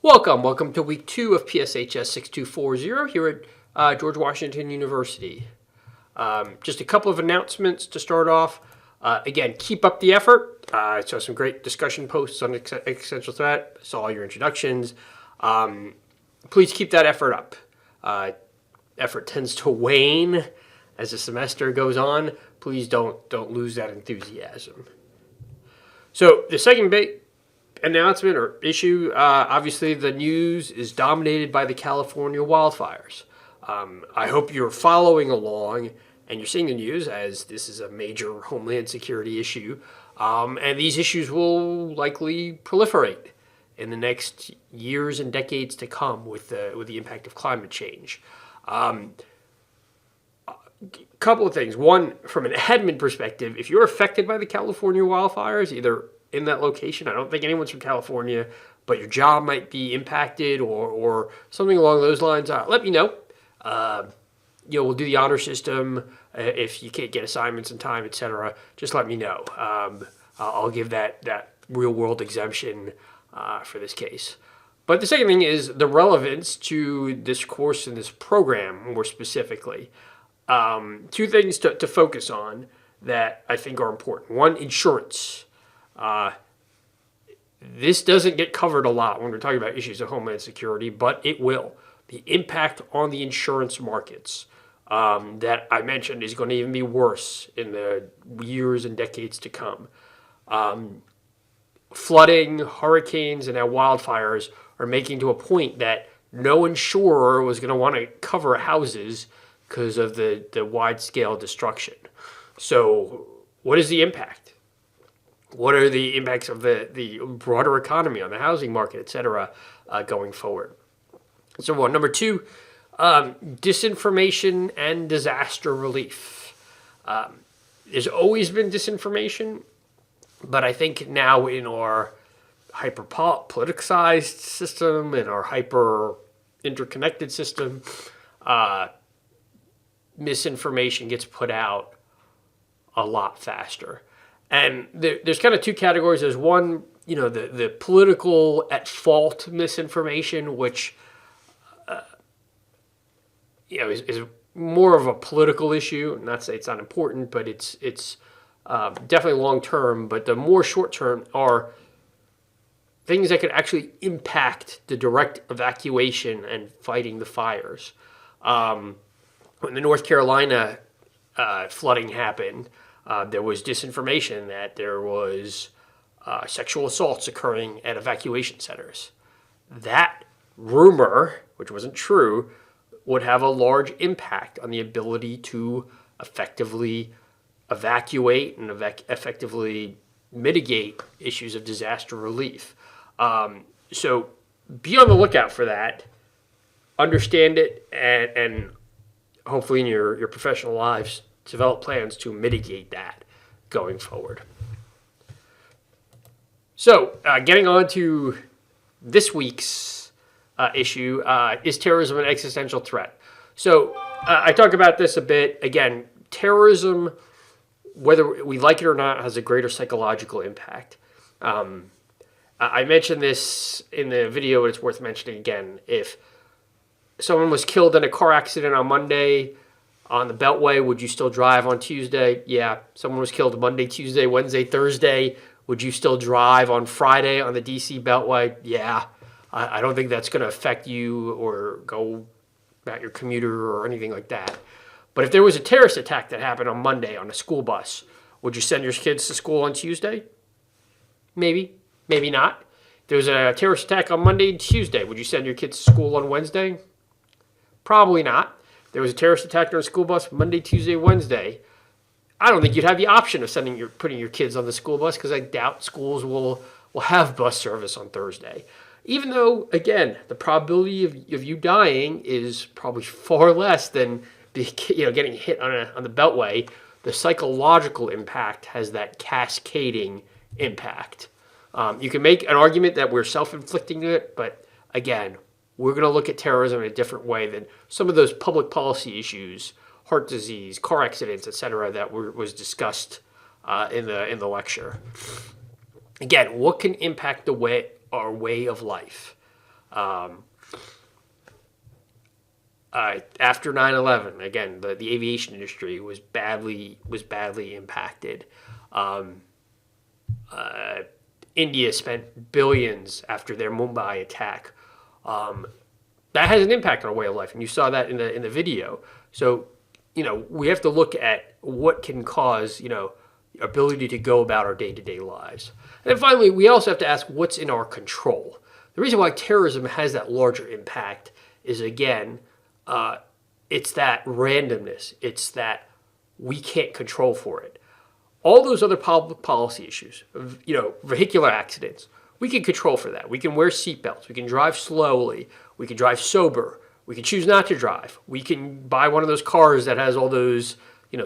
Welcome to week 2 of PSHS 6240 here at George Washington University. Just a couple of announcements to start off. Again, keep up the effort. I saw some great discussion posts on existential threat. I saw your introductions. Please keep that effort up. Effort tends to wane as the semester goes on. Please don't lose that enthusiasm. So the second big announcement or issue, obviously the news is dominated by the California wildfires. I hope you're following along and you're seeing the news, as this is a major homeland security issue, and these issues will likely proliferate in the next years and decades to come with the impact of climate change. Couple of things. One, from an admin perspective, if you're affected by the California wildfires, either in that location, I don't think anyone's from California, but your job might be impacted or something along those lines, let me know. We'll do the honor system. If you can't get assignments in time, etc., just let me know. I'll give that real world exemption for this case. But the second thing is the relevance to this course and this program more specifically. Two things to focus on that I think are important. One, insurance. This doesn't get covered a lot when we're talking about issues of homeland security, but it will. The impact on the insurance markets that I mentioned is going to even be worse in the years and decades to come. Flooding, hurricanes, and now wildfires are making to a point that no insurer was going to want to cover houses because of the wide-scale destruction. So what is the impact? What are the impacts of the broader economy on the housing market, et cetera, going forward? So one. Number two, disinformation and disaster relief. There's always been disinformation, but I think now in our hyper-politicized system, in our hyper-interconnected system, misinformation gets put out a lot faster. And there's kind of two categories. There's one, the political at fault misinformation, which is more of a political issue. Not to say it's not important, but it's definitely long term. But the more short term are things that could actually impact the direct evacuation and fighting the fires. When the North Carolina flooding happened, there was disinformation that there was sexual assaults occurring at evacuation centers. That rumor, which wasn't true, would have a large impact on the ability to effectively evacuate and effectively mitigate issues of disaster relief. So be on the lookout for that. Understand it, and hopefully in your professional lives, develop plans to mitigate that going forward. So getting on to this week's issue, is terrorism an existential threat? So I talk about this a bit. Again, terrorism, whether we like it or not, has a greater psychological impact. I mentioned this in the video, but it's worth mentioning again. If someone was killed in a car accident on Monday on the Beltway, would you still drive on Tuesday? Yeah. Someone was killed Monday, Tuesday, Wednesday, Thursday. Would you still drive on Friday on the DC Beltway? Yeah. I don't think that's going to affect you or go about your commuter or anything like that. But if there was a terrorist attack that happened on Monday on a school bus, would you send your kids to school on Tuesday? Maybe. Maybe not. If there was a terrorist attack on Monday and Tuesday, would you send your kids to school on Wednesday? Probably not. If there was a terrorist attack on a school bus Monday, Tuesday, Wednesday, I don't think you'd have the option of putting your kids on the school bus, because I doubt schools will have bus service on Thursday. Even though, again, the probability of you dying is probably far less than getting hit on the Beltway, the psychological impact has that cascading impact. You can make an argument that we're self-inflicting it, but again, we're going to look at terrorism in a different way than some of those public policy issues, heart disease, car accidents, etc., that was discussed in the lecture. Again, what can impact our way of life? After 9/11, again, the aviation industry was badly impacted. India spent billions after their Mumbai attack. That has an impact on our way of life, and you saw that in the video. So, we have to look at what can cause, ability to go about our day-to-day lives. And then finally, we also have to ask what's in our control. The reason why terrorism has that larger impact is, again, it's that randomness. It's that we can't control for it. All those other public policy issues, vehicular accidents, we can control for that. We can wear seatbelts. We can drive slowly. We can drive sober. We can choose not to drive. We can buy one of those cars that has all those,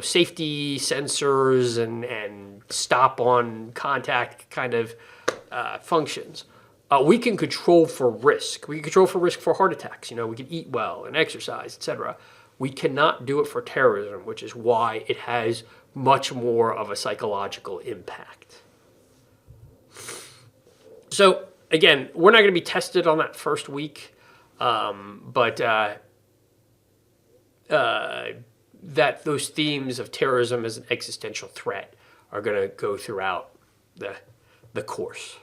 safety sensors and stop on contact kind of functions. We can control for risk. We can control for risk for heart attacks. We can eat well and exercise, etc. We cannot do it for terrorism, which is why it has much more of a psychological impact. So again, we're not going to be tested on that first week, but that those themes of terrorism as an existential threat are going to go throughout the course.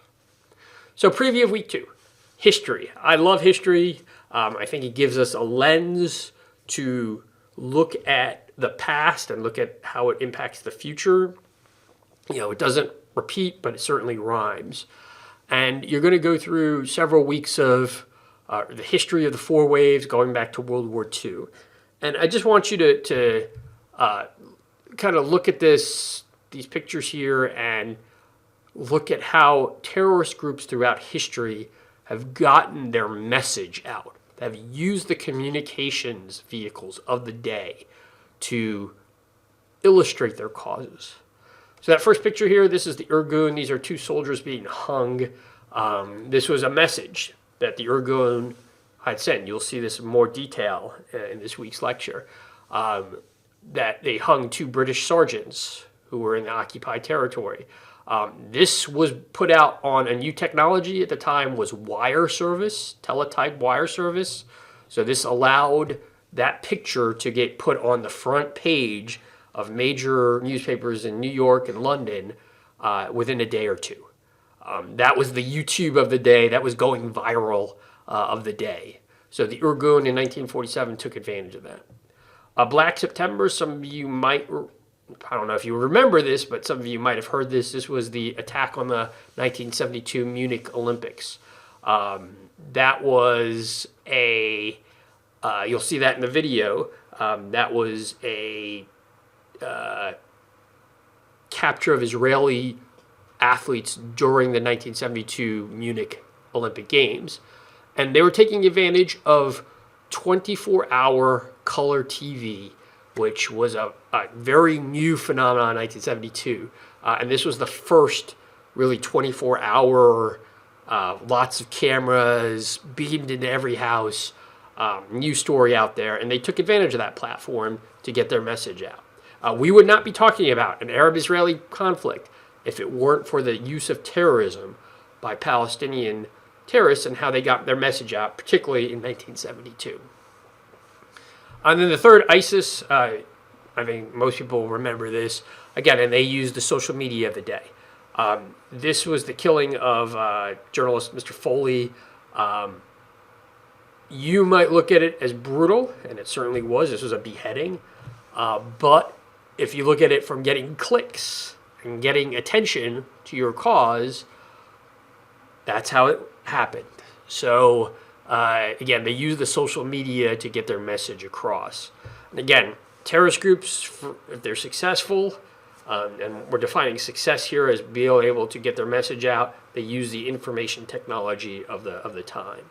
So preview of week 2, history. I love history. I think it gives us a lens to look at the past and look at how it impacts the future. It doesn't repeat, but it certainly rhymes. And you're going to go through several weeks of the history of the 4 waves going back to World War II. And I just want you to kind of look at these pictures here and look at how terrorist groups throughout history have gotten their message out, have used the communications vehicles of the day to illustrate their causes. So that first picture here, this is the Irgun. These are 2 soldiers being hung. This was a message that the Irgun had sent. You'll see this in more detail in this week's lecture. That they hung 2 British sergeants who were in the occupied territory. This was put out on a new technology at the time, was wire service, teletype wire service. So this allowed that picture to get put on the front page of major newspapers in New York and London within a day or 2. That was the YouTube of the day. That was going viral of the day. So the Irgun in 1947 took advantage of that. Black September, some of you might, I don't know if you remember this, but some of you might have heard this. This was the attack on the 1972 Munich Olympics. That was you'll see that in the video. That was a capture of Israeli athletes during the 1972 Munich Olympic Games. And they were taking advantage of 24-hour color TV, which was a very new phenomenon in 1972. And this was the first really 24-hour, lots of cameras, beamed into every house, news story out there. And they took advantage of that platform to get their message out. We would not be talking about an Arab-Israeli conflict if it weren't for the use of terrorism by Palestinian terrorists and how they got their message out, particularly in 1972. And then the third, ISIS, I think most people remember this, again, and they used the social media of the day. This was the killing of journalist Mr. Foley. You might look at it as brutal, and it certainly was. This was a beheading. But if you look at it from getting clicks and getting attention to your cause, that's how it happened. So, again, they use the social media to get their message across. And again, terrorist groups, if they're successful, and we're defining success here as being able to get their message out, they use the information technology of the time.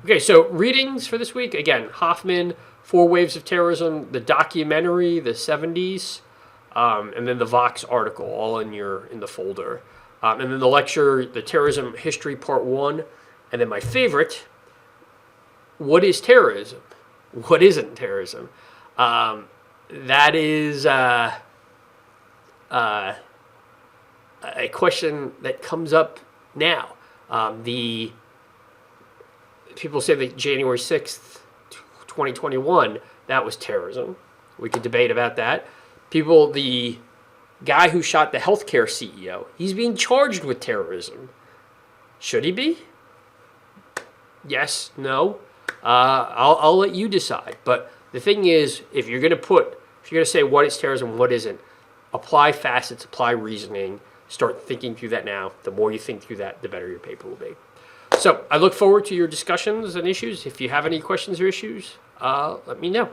Okay, so readings for this week. Again, Hoffman, 4 Waves of Terrorism, the documentary, the 70s, and then the Vox article, all in the folder. And then the lecture, the Terrorism History Part 1. And then my favorite, what is terrorism? What isn't terrorism? That is a question that comes up now. The people say that January 6th, 2021, that was terrorism. We could debate about that. The guy who shot the healthcare CEO, he's being charged with terrorism. Should he be? Yes, no. I'll let you decide. But the thing is, if you're going to say what is terrorism, what isn't, apply facets, apply reasoning, start thinking through that now. The more you think through that, the better your paper will be. So I look forward to your discussions and issues. If you have any questions or issues, let me know.